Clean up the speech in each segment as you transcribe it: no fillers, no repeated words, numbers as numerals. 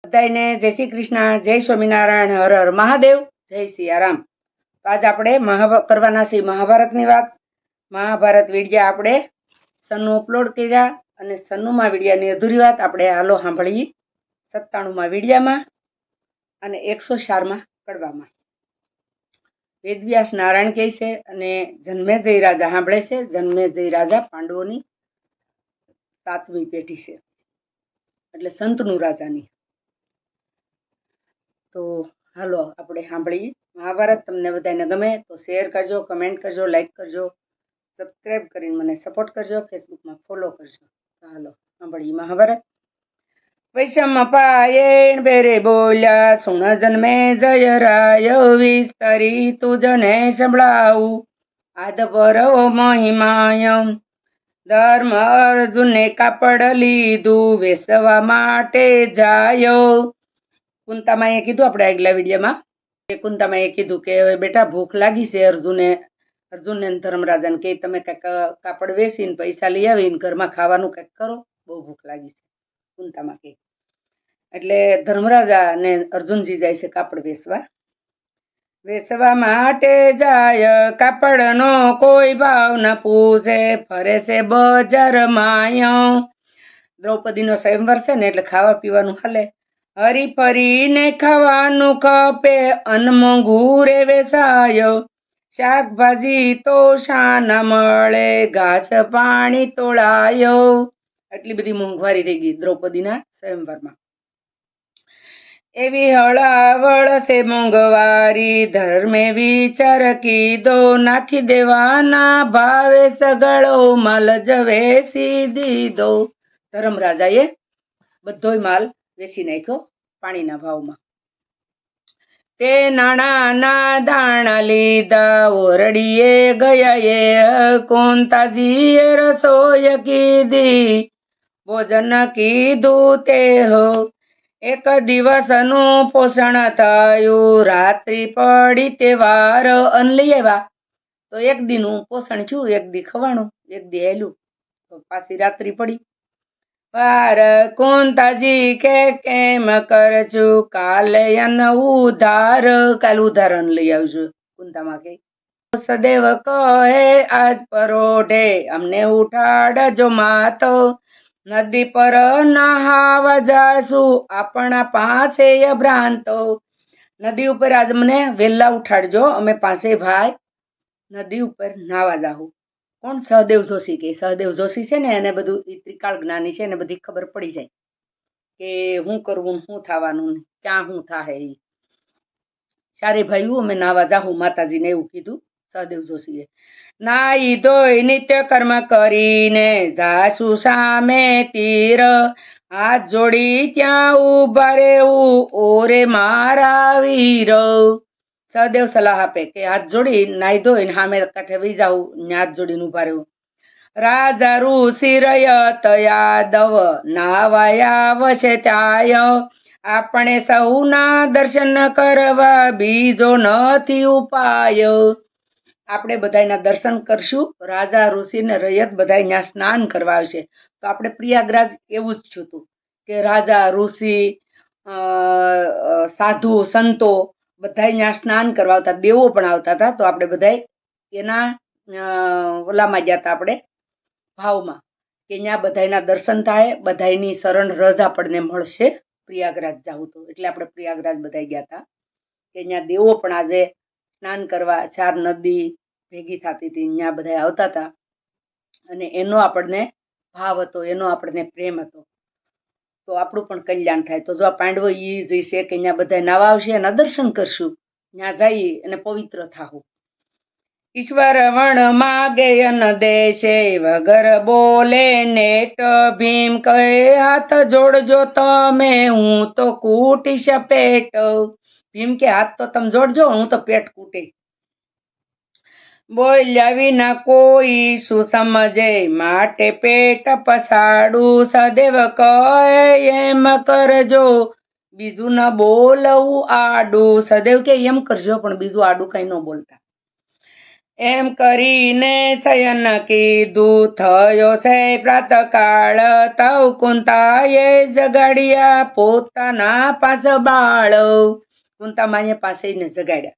બધાને જય શ્રી કૃષ્ણ, જય સ્વામિનારાયણ, હર હર મહાદેવ, જય સિયારામ. તો આજ આપણે કરવાના છીએ મહાભારતની વાત. મહાભારત વિડિયા આપણે સન્નું અપલોડ કર્યા અને સન્નુમાં વિડિયાની અધૂરી વાત આપણે હાલો સાંભળીએ 97માં વિડિયામાં અને 104માં કડવામાં. વેદવ્યાસ નારાયણ કહે છે અને જન્મેજય રાજા સાંભળે છે. જન્મેજય રાજા પાંડવોની 7મી પેઢી છે, એટલે સંતનું રાજાની. તો હાલો આપણે સાંભળીએ મહાભારત. તમને બધાને ગમે તો શેર કરજો, કમેન્ટ કરજો, લાઈક કરજો, સબસ્ક્રાઈબ કરીને મને સપોર્ટ કરજો, ફેસબુકમાં ફોલો કરજો. હાલો સાંભળીએ મહાભારત. વૈષમ પાયેણ બેરે બોલ્યા, સુણ જન્મે જય રાય, વિસ્તરી તુજને સંભળાવું આદ પરવો મહિમાય. ધર્મ અર્જુને કાપડ લીધું, વેસવા માટે જાયો. કુંતામાએ કીધું આપણે આગલા વિડીયોમાં કે કુંતામાએ કીધું કે બેટા ભૂખ લાગી છે. અર્જુનને ધર્મરાજાને કે તમે કંઈક કાપડ વેચીને પૈસા લઈ આવીને ઘરમાં ખાવાનું કંઈક કરો, બહુ ભૂખ લાગી છે, કુંતામા કે. એટલે ધર્મરાજા ને અર્જુનજી જાય છે કાપડ વેચવા માટે જાય. કાપડનો કોઈ ભાવ ન પૂછે, ફરે છે બજાર માયો. દ્રૌપદીનો સ્વયંવર છે ને એટલે ખાવા પીવાનું હાલે. હરી ફરીને ખાવાનું ખપે, અન્ન મોંઘું રે વેસાયો. શાકભાજી તો શાના મળે, ઘાસ પાણી તોળાયો. એટલી બધી મોંઘવારી થઈ ગઈ દ્રૌપદીના સ્વયંવરમાં. એવી હળાવળ છે મોંઘવારી, ધર્મે વિચાર કીધો, નાખી દેવાના ભાવે સગળો માલ જ વેચી દીધો. ધર્મરાજાએ બધોય માલ વેચી નાખ્યો પાણીના ભાવમાં. તે નાણાના દાણા લીધા, ઓરડીએ ગયા એ કુંતાજીએ રસોઈ કીધી, ભોજન કીધું તે હો. એક દિવસનું પોષણ થયું, રાત્રિ પડી તે વાર અન્ન લઈ આવ્યા. તો એક દીનું પોષણ થયું, એક દી ખવાણું, એક દી હેલું, તો પાછી રાત્રિ પડી વાર. કુંતાજી કે કેમ કરશું, કાલે અન્ન ઉધાર, કાલે ઉધાર અન્ન લઈ આવજો. કુંતામાં કે સદેવ કહે આજ પરોઢે, અમને ઉઠાડજો માતો. નદી પર નહાવા જાશું, આપણા પાસે ભ્રાંતો. નદી ઉપર આજ મને વહેલા ઉઠાડજો, અમે પાસે ભાઈ નદી ઉપર નાવા જાહું. કોણ? સહદેવ જોશી કે. સહદેવ જોશી છે ને એને બધું ત્રિકાળ જ્ઞાની છે, એને બધી ખબર પડી જાય કે શું કરવું, શું થવાનું, ક્યાં શું થાય. એ ચારે ભાઈઓ અમે નાવા જાહું માતાજીને, એવું કીધું સહદેવ જોશીએ. નાઈ ધોઈ નિત્ય કર્મ કરીને જાસુ સામે તીર, હાથ જોડી ત્યાં ઉભા રેવું, ઓરે મારા વીર. સહદેવ સલાહ આપે કે હાથ જોડી નાઈ ધોઈને સામે કાંઠે વહી જાવું, હાથ જોડીને ઉભા રહેવું. રાજા ઋષિ રયત યાદવ નાવાયા વશે ત્યાય, આપણે સૌના દર્શન કરવા બીજો નથી ઉપાય. આપણે બધાના દર્શન કરશું, રાજા ઋષિ ને રયત બધા ત્યાં સ્નાન કરવા આવશે. તો આપણે પ્રયાગરાજ એવું જ થયું કે રાજા ઋષિ સાધુ સંતો બધા ત્યાં સ્નાન કરવા આવતા, દેવો પણ આવતા હતા. તો આપણે બધા એના ઓલામાં ગયા હતા, આપણે ભાવમાં કે ત્યાં બધાના દર્શન થાય, બધાની શરણ રજ આપણને મળશે પ્રયાગરાજ જવું તો. એટલે આપણે પ્રયાગરાજ બધા ગયા હતા કે ત્યાં દેવો પણ આજે સ્નાન કરવા, 4 નદી ભેગી થતી હતી, ત્યાં બધા આવતા હતા. અને એનો આપણને ભાવ હતો, એનો આપણને પ્રેમ હતો, તો આપણું પણ કલ્યાણ થાય. તો જો આ પાંડવો એ જઈશે કે ત્યાં બધા નાવા આવશે, એના દર્શન કરશું, ત્યાં જઈએ અને પવિત્ર થાવું. ઈશ્વર વણ માગે અન દેશે, વગર બોલે નેટ. ભીમ કહે હાથ જોડજો તમે, હું તો કૂટીશ પેટ. ભીમ કે હાથ તો તમે જોડજો, હું તો પેટ કૂટે. બોલ્યા વિના કોઈ શું સમજે, માટે પેટ પસાડું. સદેવ કહે એમ કરજો, બીજું ન બોલવું આડું. સદેવ કે એમ કરજો, પણ બીજું આડું કઈ ન બોલતા. એમ કરીને શયન કીધું થયો છે પ્રાતકાળ તવ કુંતાએ જગાડ્યા પોતાના પાસ બાળ કુંતામાએ પાસે જગાડ્યા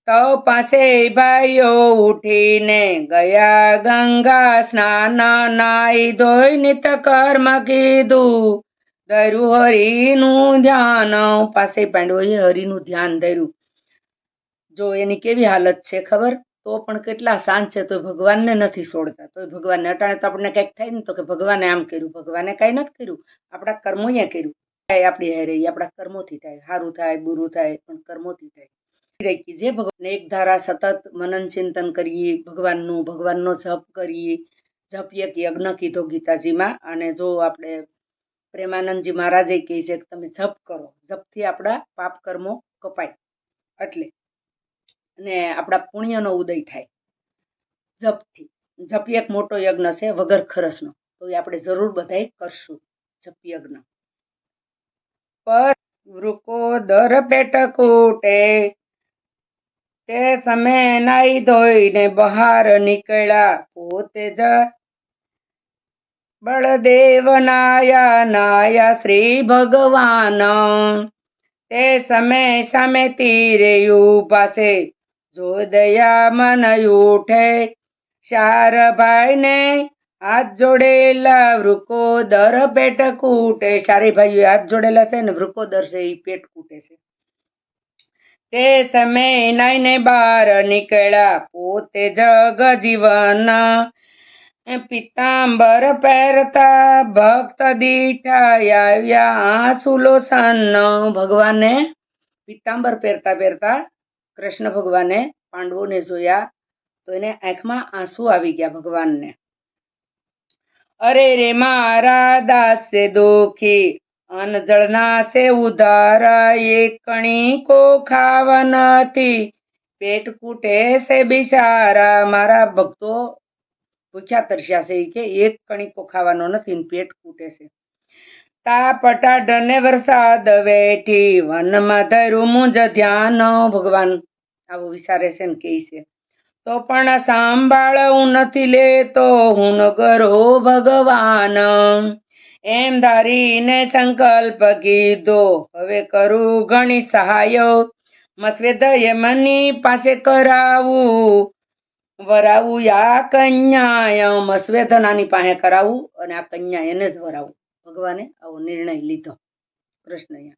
તો પાસે ભાઈઓ ઉઠીને ગયા ગંગા સ્નાન નાઈ ધોઈ નિત કર્મ કીધું ધર્યું હરિનું ધ્યાન પાસે પાંડવોએ હરિનું ધ્યાન ધર્યું. જો એની કેવી હાલત છે ખબર, તો પણ કેટલા શાંત છે, તો ભગવાનને નથી છોડતા. તો ભગવાનને અટાણે તો આપણને કંઈક થાય ને તો કે ભગવાને આમ કર્યું, ભગવાને કઈ નથી કર્યું, આપણા કર્મોએ કર્યું. આપણી હારે આપણા કર્મોથી થાય, સારું થાય બુરું થાય પણ કર્મોથી થાય. જે ભગવાન એક ધારા સતત મનન ચિંતન કરીએ ભગવાનનો જપ કરીએ. જપ એક યજ્ઞ કીધો ગીતાજીમાં. અને જો આપણે પ્રેમાનંદજી મહારાજે કહે છે કે તમે જપ કરો, જપથી આપણા પાપ કર્મો કપાય એટલે અને આપણા પુણ્યનો ઉદય થાય જપથી. જપ એક મોટો યજ્ઞ છે વગર ખરસનો, તો એ આપણે જરૂર બધાય કરશું જપ યજ્ઞ. પર વૃકોદર પેટ કૂટે તે સમય નાઈ ધોઈને બહાર નીકળ્યા પોતે જ બળદેવ નાયા શ્રી ભગવાન. તે સમય સામે તીરે ઉભા છે જો દયા મન ઉઠે ચાર ભાઈને હાથ જોડેલા વૃકોદર પેટ કૂટે. ચારે ભાઈઓ હાથ જોડેલા છે ને વૃકોદર છે એ પેટ કૂટે છે. તે સમય નાઈને બહાર નીકળ્યા પોતે જગ જીવન પિતાંબર પહેરતા ભક્ત દીઠા આવ્યા આંસુ લોસન. ભગવાને પિતાંબર પહેરતા પહેરતા કૃષ્ણ ભગવાને પાંડવોને જોયા તો એને આંખમાં આંસુ આવી ગયા ભગવાનને. અરે રે મારા દાસ છે દુખી અનજળના છે ઉધાર એક કણી કો ખાવા નથી પેટ કૂટે છે બિચારા. મારા ભક્તો ભૂખ્યા તરસ્યા છે કે એક કણીકો ખાવાનો નથી પેટ કૂટે છે. તાપટાઢને વરસાદ વેઠી વનમાં ધર્યું મુંજ ધ્યાન. ભગવાન આવું વિચારે છે ને કે છે તો પણ સાંભળવું નથી લેતો હું નગરો ભગવાન. એમ ધારીને સંકલ્પ કીધો હવે કરું ઘણી સહાય મસ્વેદય મની પાસે કરાવું વરાવું યા કન્યા. મસ્વેદ નાની પાસે કરાવું અને આ કન્યા એને જ વરાવું. ભગવાને આવો નિર્ણય લીધો કૃષ્ણએ.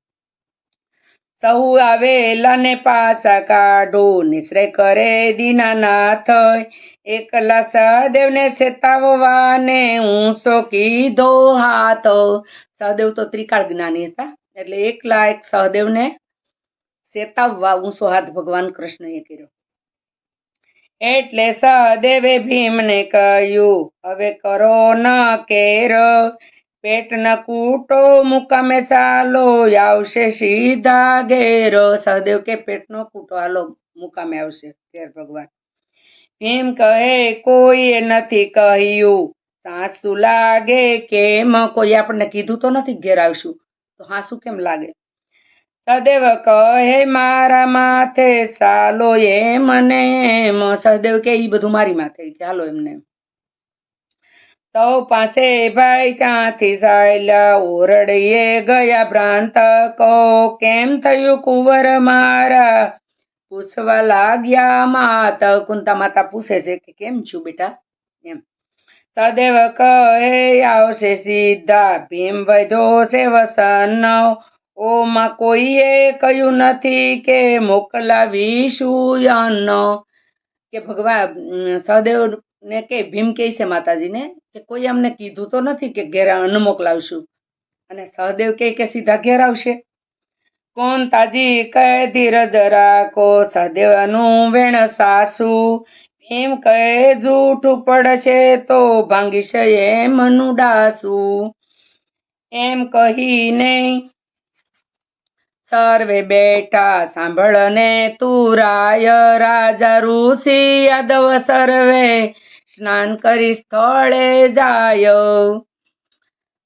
સહુ આવેલા ને પાસા કાઢો નિશ્રય કરે દીનાનાથ એકલા સહદેવને ચેતાવવાને ઊંસો કીધો હાથ. સહદેવ તો ત્રિકાળ જ્ઞાની હતા એટલે એકલા એક સહદેવને ચેતાવવા ઊંસો હાથ ભગવાન કૃષ્ણએ કર્યો. એટલે સહદેવે ભીમને કહ્યું હવે કરો ન કેર પેટ ન કૂટો મુકામે ચાલો આવશે સીધા ઘેર. સહદેવ કે પેટ નો કૂટો હાલો મુકામે આવશે ઘેર ભગવાન. ભીમ કહે કોઈએ નથી કહ્યું સાસુ લાગે કેમ, કોઈ આપણને કીધું તો નથી ઘેર આવશું તો હાસુ કેમ લાગે. સહદેવ કહે મારા માથે ચાલો એમ ને એમ. સહદેવ કે ઈ બધું મારી માથે કે હાલો એમને. તો પાસે ભાઈ ત્યાંથી ચાલ્યા ઓરડીએ ગયા ભ્રાંત કહો કેમ થયું કુંવર મારા પૂછવા લાગ્યા માત. કુંતા માતા પૂછે છે કે કેમ છું બેટા એમ. સહદેવ કહે આવશે સીધા ભીમ વધ્યો છે વસન ઓમાં કોઈએ કહ્યું નથી કે મોકલાવીશું અન્ન. કે ભગવાન સહદેવ ને કે ભીમ કહે છે માતાજીને કે કોઈ અમને કીધું તો નથી કે ઘેર અન્ન મોકલાવશું. અને સહદેવ કે સીધા ઘેર આવશે. કુંતાજી કહે ધીરજ રાખો સહદેવનું વેણ સાસુ. ભીમ કહે જૂઠું પડશે તો ભાંગીશ એમનું ડાસું. એમ કહીને સર્વે બેઠા સાંભળને તું રાય રાજા ઋષિ યાદવ સર્વે સ્નાન કરી સ્થળે જાય.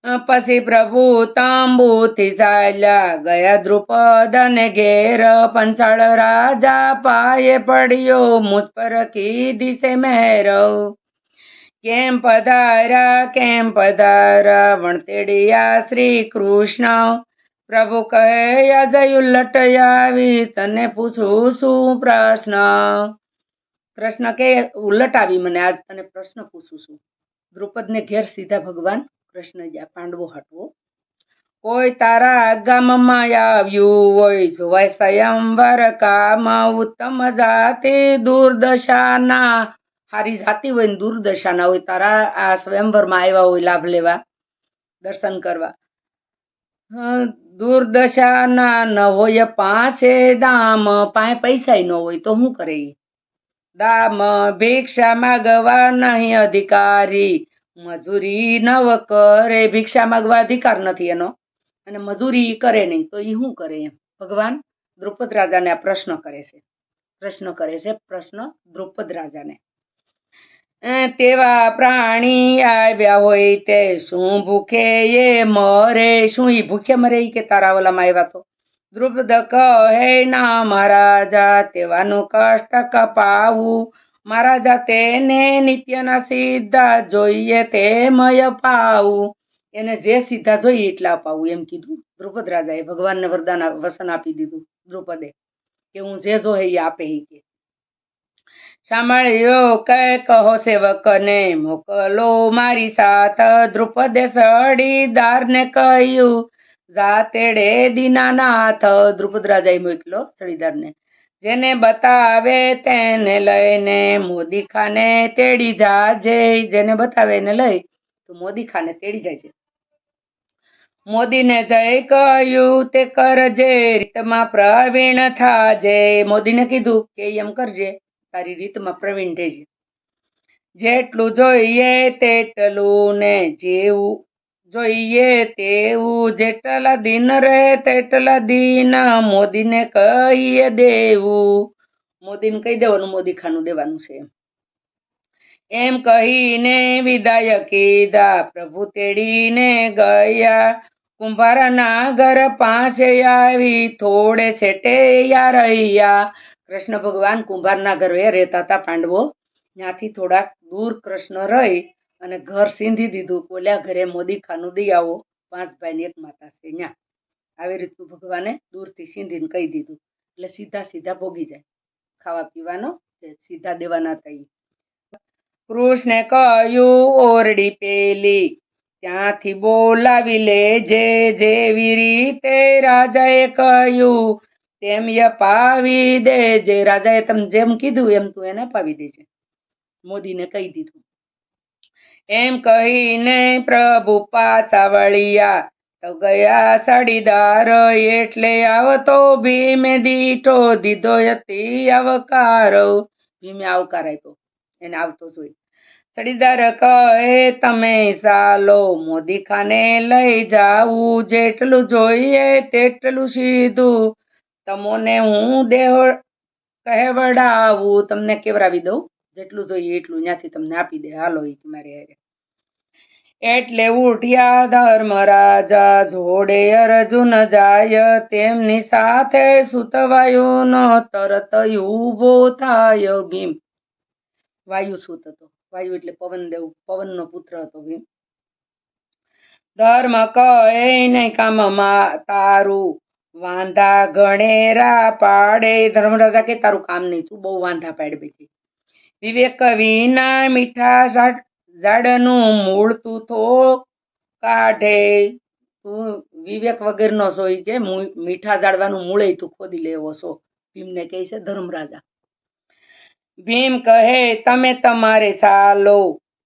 પછી પ્રભુ તંબુથી ચાલ્યા ગયા દ્રુપદને ઘેર. પંચાળ રાજા પાયે પડ્યો, મુજ પર કીધી છે મહેર. કેમ પધાર્યા વણતેડિયા શ્રી કૃષ્ણ. પ્રભુ કહે આજે ઉલટ આવી, તને પૂછું શું પ્રશ્ન. કૃષ્ણ કે ઉલટ આવી, મને આજ તને પ્રશ્ન પૂછું છું. દ્રુપદને ઘેર સીધા ભગવાન કૃષ્ણ ગયા પાંડવો હટવો. કોઈ તારા ગામમાં આવ્યું હોય, જોવાય સ્વયંવર કામ. ઉત્તમ જાતિ દુર્દશાના, હારી જાતિ હોય ને દુર્દશાના હોય, તારા આ સ્વયંવરમાં આવ્યા હોય લાભ લેવા, દર્શન કરવા. દુર્દશાના ન હોય પાંચે દામ, પાંચ પૈસા ન હોય તો શું કરે? દામ ભિક્ષા માગવા નહીં અધિકારી, મજૂરી નવ કરે. ભિક્ષા માગવા અધિકાર નથી એનો, અને મજૂરી કરે નહીં તો એ શું કરે? એમ ભગવાન દ્રુપદ રાજાને આ પ્રશ્ન કરે છે. પ્રશ્ન દ્રુપદ રાજાને. તેવા પ્રાણી આવ્યા હોય તે શું ભૂખે એ મરે. શું એ ભૂખે મરે કે તારા ઓલામાં આવ્યા તો? દ્રુપદ કહે ના મહારાજા, તેવાનું કષ્ટ કપાવું. મહારાજા તેને નિત્યના સીધા જોઈએ તે મય પાવું. એને જે સીધા જોઈએ એટલા અપાવું એમ કીધું દ્રુપદ રાજાએ. ભગવાનને વસન આપી દીધું દ્રુપદે કે હું જે જોહે એ આપે. કે સાંભળ્યો કે કહો સેવકને મોકલો મારી સાથ. દ્રુપદે સડીદારને કહ્યું જાતેડે દીનાનાથ. દ્રુપદ રાજાએ મોકલો સડીદારને, જેને બતાવે તેને લઈને મોદી ખાને તેડી જાજે. જેને બતાવે એને લઈ તો મોદી ખાને તેડી જાય છે. મોદીને જય કહ્યું તે કરજે, રીતમાં પ્રવીણ થાજે. મોદીને કીધું કે એમ કરજે, તારી રીતમાં પ્રવીણ રહેજે. જેટલું જોઈએ તેટલું ને જેવું જોઈએ તેવું, જેટલા દિન રહે તેટલા દિન મોદીને કહીએ દેવું. મોદીને કહી દેવાનું, મોદી ખાનું દેવાનું છે. એમ કહીને વિદાય કીધા, પ્રભુ તેડીને ગયા. કુંભારના ઘર પાસે આવી, થોડે સેટે રહ્યા. કૃષ્ણ ભગવાન કુંભારના ઘરે રહેતા હતા પાંડવો. ત્યાંથી થોડાક દૂર કૃષ્ણ રહી અને ઘર સીંધી દીધું. ઓલ્યા ઘરે મોદી ખાનું દઈ આવો, 5 ભાઈ ને 1 માતા છે ત્યાં. આવી રીતનું ભગવાને દૂરથી સીંધીને કહી દીધું. એટલે સીધા ભોગી જાય. ખાવા પીવાનો સીધા દેવાના થઈ. કૃષ્ણે કહ્યું ઓરડી પેલી ત્યાંથી બોલાવી લેજે. જેવી રીતે રાજાએ કહ્યું તેમ અપાવી દેજે. રાજાએ તમે જેમ કીધું એમ તું એને અપાવી દેજે. મોદીને કહી દીધું. એમ કહીને પ્રભુ પાછા વળ્યા તો ગયા સડીદાર. એટલે આવતો ભીમે દીઠો દીધો અતિ આવકાર. ભીમે આવકાર આપ્યો, એને આવતો જોઈ. સડીદાર કહે તમે ચાલો, મોદી ખાને લઈ જાવું. જેટલું જોઈએ તેટલું સીધું તમોને હું કહેવડાવું. તમને કેવડાવી દઉં, જેટલું જોઈએ એટલું ત્યાંથી તમને આપી દે. હાલો એ તમારે હારે. એટલે ઉઠ્યા ધર્મરાજા, જોડે અર્જુન જાય. તેમની સાથે સુતવાયુનો તરત ઊભો થાય. ભીમ વાયુ સૂત હતો. વાયુ એટલે પવનદેવ, પવનનો પુત્ર હતો ભીમ. ધર્મ કહે નહીં કામમાં તારું, વાંધા ગણેરા પાડે. ધર્મરાજા કે તારું કામ નહીં, તું બહુ વાંધા પાડ બેઠી. વિવેક વિના મીઠા ઝાડનું મૂળ તું થો કાઢે. તું વિવેક વગરનો સોઈ કે મીઠા ઝાડવાનું મૂળે તું ખોદી લેવો છો. ભીમને કહે છે ધર્મરાજા. ભીમ કહે તમે તમારે ચાલો.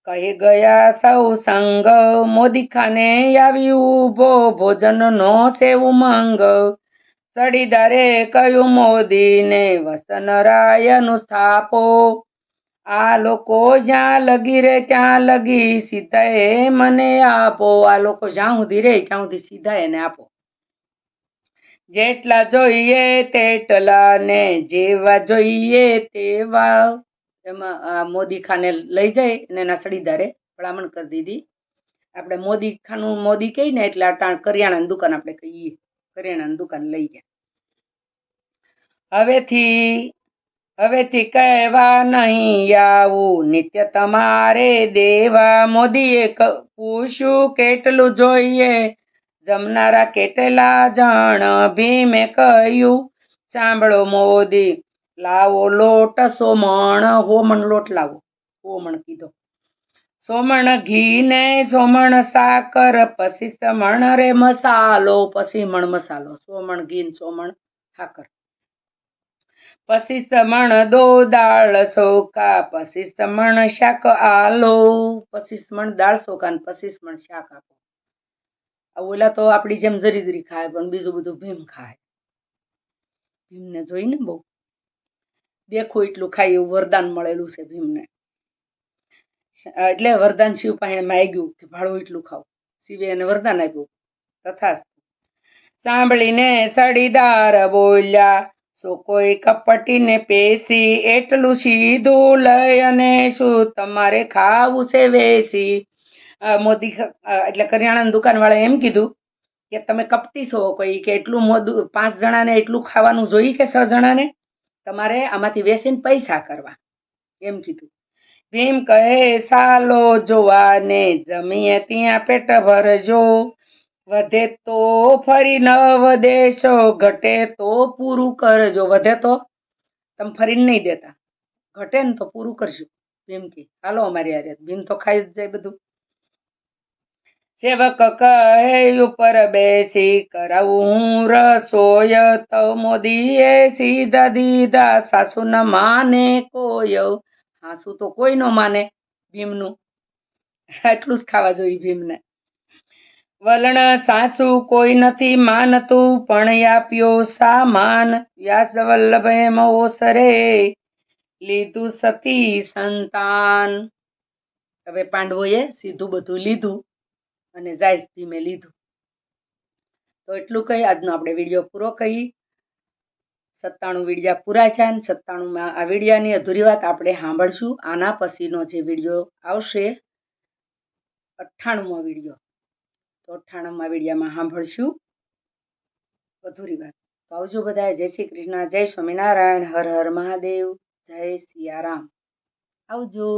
કહી ગયા સૌ સંગ, મોદી ખાને આવી ઉભો, ભોજનનો છે ઉમંગ. સડીદારે કહ્યું મોદીને વસનરાયનું સ્થાપો. આ લોકો જ્યાં લગી રે ત્યાં લગી સીધા એ મને આપો. આ લોકો જ્યાં સુધી રે ત્યાં સુધી સીધા એને આપો. જેટલા જોઈએ તેટલા ને જેવા જોઈએ તેવા. એમાં મોદી ખાને લઈ જાય અને એના સડીદારે ભલામણ કરી દીધી. આપણે મોદી ખાનું મોદી કહી ને એટલે અટાણ કરિયાણાની દુકાન આપણે કહીએ, કરિયાણાની દુકાન લઈ ગયા. હવેથી કહેવા નહીં આવું નિત્ય તમારે દેવા. મોદીએ પૂછ્યું કેટલું જોઈએ, જમનારા કેટલા જણ? ભીમે કહ્યું સાંભળો મોદી, લાવો લોટ 100 મણ, 100 મણ લોટ લાવો. 100 મણ કીધો. 100 મણ ઘી ને 100 મણ સાકર, પછી 100 મણ રે મસાલો, પછી મણ મસાલો. 100 મણ ઘી ને 100 મણ સાકર, પછી 100 મણ દો દાળ ચોખા, પછી 100 મણ શાક આલો, 25 મણ દાળ ચોખા ને 25 મણ શાક આપો. ઓલા તો આપણી જેમ જરી જરી ખાય, પણ બીજું બધું ભીમ ખાય. ભીમને જોઈને બહુ દેખો એટલું ખાય એવું વરદાન મળેલું છે ભીમને. એટલે વરદાન શિવ પાસે માંગ્યું કે ભાડું એટલું ખાવ. શિવે એને વરદાન આપ્યું. તથાસ્તુ. સાંભળીને સડીદાર બોલ્યા, સો કોઈ કપટીને પેસી, એટલું સીધું લઈ અને શું તમારે ખાવું છે વેસી. મોદી એટલે કરિયાણાની દુકાન વાળા એમ કીધું કે તમે કપટી છો કોઈ, કે એટલું મોદું 5 જણાને એટલું ખાવાનું જોઈએ કે 6 જણાને, તમારે આમાંથી વેચીને પૈસા કરવા, એમ કીધું. ભીમ કહે સાલો જોવાને, જમીએ ત્યાં પેટ ભરજો, વધે તો ફરી નવ દેશો, ઘટે તો પૂરું કરજો. વધે તો તમે ફરીને નહીં દેતા, ઘટે ને તો પૂરું કરજો. ભીમ કે હાલો અમારી હારે. ભીમ તો ખાઈ જ જાય બધું. સેવક કહે ઉપર બેસી, કરાવું હું રસોય, તો મોદીએ સીધા દીધા, સાસુ ન માને કોઈ. સાસુ તો કોઈ ન માને ભીમનું, એટલું જ ખાવા જોઈએ ભીમને. વલણ સાસુ કોઈ નથી માનતું, પણ આપ્યો સામાન, વ્યાસ વલ્લભે મોસરે, લીધું સતી સંતાન. હવે પાંડવોએ સીધું બધું લીધું અને જાય ભીમે લીધું. તો એટલું કહી આજનો આપણે વિડીયો પૂરો કરી. 97 વિડીયા પૂરા થયા ને 97માં આ વિડીયાની અધૂરી વાત આપણે સાંભળશું. આના પછીનો જે વિડીયો આવશે 98મો વિડીયો, તો 98મા વિડીયામાં સાંભળશું અધૂરી વાત. તો આવજો બધા. જય શ્રી કૃષ્ણ, જય સ્વામિનારાયણ, હર હર મહાદેવ, જય સિયારામ. આવજો.